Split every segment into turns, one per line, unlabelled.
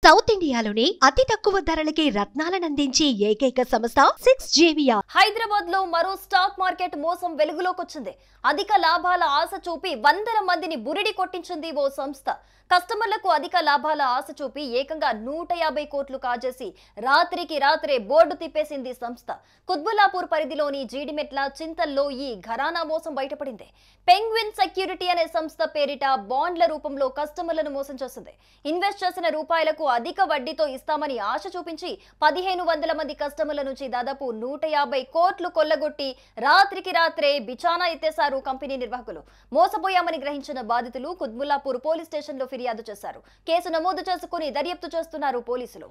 South ఇండియాలోనే అతి తక్కువ ధరలకి రత్నాలనందించే ఏకైక సంస్థ 6JVR.
హైదరాబాద్ లో మరో స్టాక్ మార్కెట్ మోసం వెలుగులోకి వచ్చింది. అధిక లాభాల ఆశ చూపి వందల మందిని బురిడి కొట్టించింది ఓ సంస్థ. కస్టమర్లకు అధిక లాభాల ఆశ చూపి ఏకంగా 150 కోట్లు కాజేసి రాత్రికి రాత్రే బోర్డు తిప్పేసింది సంస్థ. కుత్బుల్లాపూర్ పరిధిలోని జీడిమెట్ల చింతల్లో ఈ ఘరానా మోసం బయటపడింది. పెంగ్విన్ సెక్యూరిటీ అనే సంస్థ పేరిట బాండ్ల రూపంలో కస్టమర్లను మోసం చేసింది. ఇన్వెస్ట్ చేసిన రూపాయలకు అధిక వడ్డీతో ఇస్తామని ఆశ చూపించి 1500 మంది కస్టమర్ల నుంచి దాదాపు 150 కోట్లు కొల్లగొట్టి రాత్రికి రాత్రే బిచానా ఎత్తేశారు కంపెనీ నిర్వాహకులు. మోసపోయామని గ్రహించిన బాధితులు కుత్బుల్లాపూర్ పోలీస్ స్టేషన్ లో ఫిర్యాదు చేశారు. కేసు నమోదు చేసుకుని దర్యాప్తు చేస్తున్నారు పోలీసులు.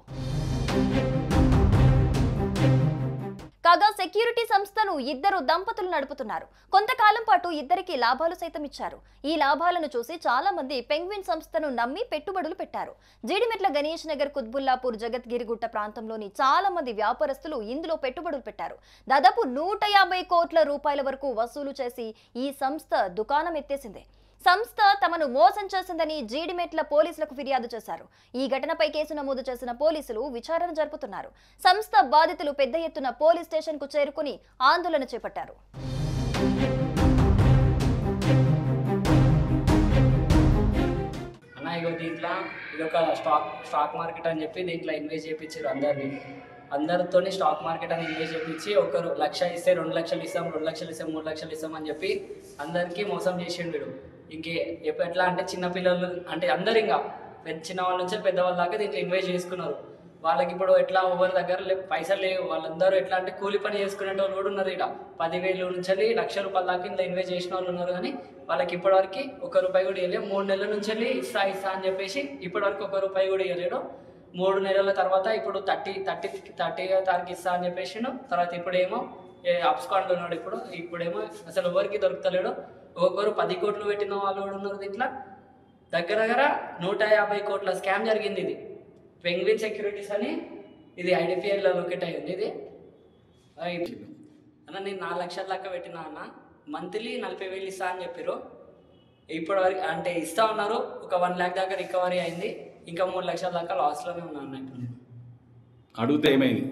కాగా సెక్యూరిటీ సంస్థను ఇద్దరు దంపతులు నడుపుతున్నారు. కొంతకాలం పాటు ఇద్దరికి లాభాలు సైతం ఇచ్చారు. ఈ లాభాలను చూసి చాలా మంది పెంగ్విన్ సంస్థను నమ్మి పెట్టుబడులు పెట్టారు. జీడిమెట్ల గణేష్ నగర్, కుత్బుల్లాపూర్, జగత్గిరిగుట్ట ప్రాంతంలోని చాలా మంది వ్యాపారస్తులు ఇందులో పెట్టుబడులు పెట్టారు. దాదాపు 150 కోట్ల రూపాయల వరకు వసూలు చేసి ఈ సంస్థ దుకాణం ఎత్తేసింది. సంస్థ తమను మోసం చేసిందని జీడిమెట్ల పోలీసులకు ఫిర్యాదు చేశారు. ఈ ఘటనపై కేసు నమోదు చేసిన పోలీసులు విచారణ జరుపుతున్నారు. సంస్థ బాధితులు పెద్ద ఎత్తున పోలీస్ స్టేషన్ కు చేరుకుని ఆందోళన చేపట్టారు.
దీంట్లో ఇది ఒక స్టాక్ మార్కెట్ అని చెప్పి దీంట్లో ఇన్వెస్ట్ చేయించారు. అందరితో స్టాక్ మార్కెట్ అని ఇన్వెస్ట్ చేయించి ఒకరు 1 లక్ష ఇస్తే 2 లక్షలు ఇస్తాం, 2 లక్షలు ఇస్తాం, 3 లక్షలు ఇస్తాం అని చెప్పి అందరికీ మోసం చేసిండు. ఎట్లా అంటే చిన్నపిల్లలు అంటే అందరు ఇంకా చిన్న వాళ్ళ నుంచి పెద్దవాళ్ళ దాకా దీంట్లో ఇన్వెస్ట్ చేసుకున్నారు. వాళ్ళకి ఇప్పుడు ఎట్లా ఎవరి దగ్గర పైసలు లేవు. వాళ్ళందరూ ఎట్లా అంటే కూలి పని చేసుకునే వాళ్ళు కూడా ఉన్నారు. ఇక్కడ 10,000 నుంచి 1,00,000 రూపాయల దాకా ఇంట్లో ఇన్వెస్ట్ చేసిన వాళ్ళు ఉన్నారు. కానీ వాళ్ళకి ఇప్పటివరకు ₹1 కూడా ఇవ్వలేదు. 3 నెలల నుంచి ఇస్తా అని చెప్పేసి ఇప్పటివరకు ₹1 కూడా ఇవ్వలేడు. 3 నెలల తర్వాత ఇప్పుడు 30వ తారీఖు ఇస్తా అని చెప్పేసి తర్వాత ఇప్పుడేమో అప్స్కాండ్లో ఉన్నాడు. ఇప్పుడేమో అసలు ఎవరికి దొరుకుతలేడు. ఒక్కొక్కరు 10 కోట్లు పెట్టిన వాళ్ళు కూడా ఉన్నారు. దీంట్లో దగ్గర 150 కోట్ల స్కామ్ జరిగింది. ఇది పెంగ్విన్ సెక్యూరిటీస్ అని, ఇది IDPIలో లొకేట్ అయ్యింది. ఇది అన్న నేను 4 లక్షల దాకా పెట్టినా అన్న, మంత్లీ 40,000 ఇస్తా అని చెప్పారు. ఇప్పటివరకు అంటే ఇస్తా ఉన్నారు. ఒక 1 lakh దాకా రికవరీ అయింది. ఇంకా 3 లక్షల దాకా లాస్లోనే ఉన్నా అన్న. ఇప్పుడు నేను
అడిగితే ఏమైంది?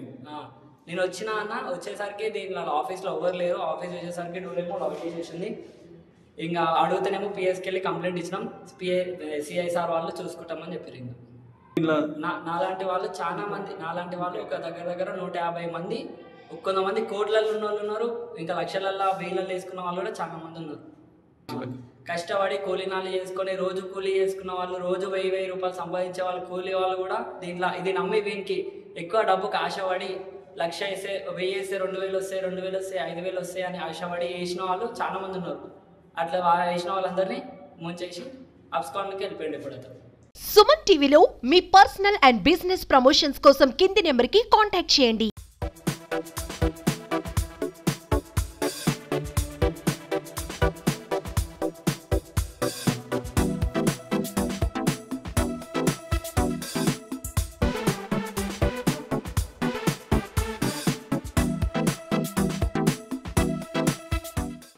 నేను వచ్చినా అన్న, వచ్చేసరికి దీనిలో ఆఫీస్లో ఎవరు లేరు. ఆఫీస్ వచ్చేసరికి డోర్ ఏమో లాక్ చేసేసింది. ఇంకా అడుగుతానేమో పిఎస్కి వెళ్ళి కంప్లైంట్ ఇచ్చినాం. CISR వాళ్ళు చూసుకుంటామని చెప్పారు. ఇంకా నాలాంటి వాళ్ళు చాలా మంది, నాలాంటి వాళ్ళు ఒక దగ్గర 150 మంది, కొంతమంది కోట్లలో ఉన్న వాళ్ళు ఉన్నారు. ఇంకా లక్షలల్లో వేలల్లో వేసుకున్న వాళ్ళు కూడా చాలా మంది ఉన్నారు. కష్టపడి కూలీనాలు చేసుకొని రోజు కూలీ చేసుకున్న వాళ్ళు, రోజు 1000 రూపాయలు సంపాదించే వాళ్ళు, కూలీ వాళ్ళు కూడా దీంట్లో ఇది నమ్మి వీనికి ఎక్కువ డబ్బుకి ఆశపడి 1 లక్ష వేస్తే 1000 వేస్తే 2000 వస్తాయి, 2000 వస్తాయి, 5000 వస్తాయి అని ఆశపడి వేసిన వాళ్ళు చాలా మంది ఉన్నారు. అట్లా వేసిన వాళ్ళందరినీ ముంచేసి అప్స్కాండ్కి వెళ్ళిపోయింది. ఇప్పుడు అతను
సుమన్ టీవీలో మీ పర్సనల్ అండ్ బిజినెస్ ప్రమోషన్స్ కోసం కింది నెంబర్కి కాంటాక్ట్ చేయండి.